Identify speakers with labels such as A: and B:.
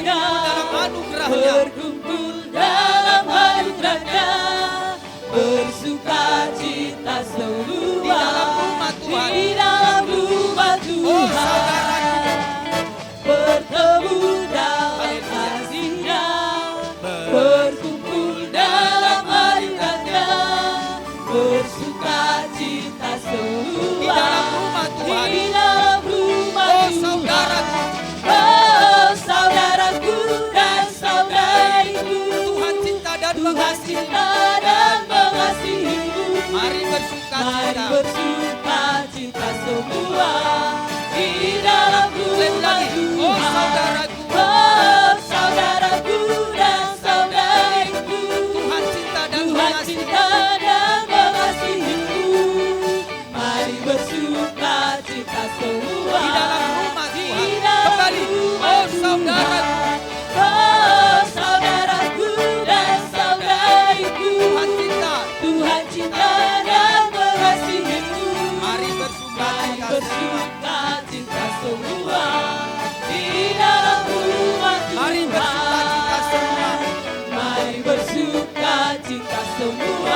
A: dalam anugerahnya.
B: berkumpul dalam anugerahnya, bersuka cita semua
A: Di dalam rumah Tuhan.
B: di dalam rumah
A: Oh,
B: Tuhan, bertemu dalam kasih-Nya, berkumpul dalam anugerahnya, bersuka cita semua
A: Di dalam rumah Tuhan.
B: di dalam rumah
A: Oh,
B: Tuhan.
A: saudaraku,
B: Oh, saudaraku dan saudariku,
A: Tuhan cinta dan
B: Tuhan
A: mengasihi.
B: cinta dan mengasihimu.
A: Mari bersuka
B: Mari
A: cita.
B: bersuka cita semua di dalam rumah Tuhan.
A: Oh, saudaraku.
B: Oh, saudaraku dan saudariku,
A: Tuhan cinta dan
B: Tuhan
A: mengasihi.
B: cinta dan mengasihimu. Mari bersuka cita semua
A: Di dalam rumah
B: di
A: Tuhan.
B: dalam
A: Kembali.
B: rumah
A: Oh,
B: Tuhan.
A: saudaraku.
B: Oh, saudaraku dan saudariku,
A: Tuhan cinta.
B: Tuhan cinta dan mengasihimu.
A: Mari bersuka
B: Mari
A: cita semua.
B: bersuka cita semua di dalam rumah Tuhan.
A: Mari bersuka cita semua.
B: Mari bersuka cita semua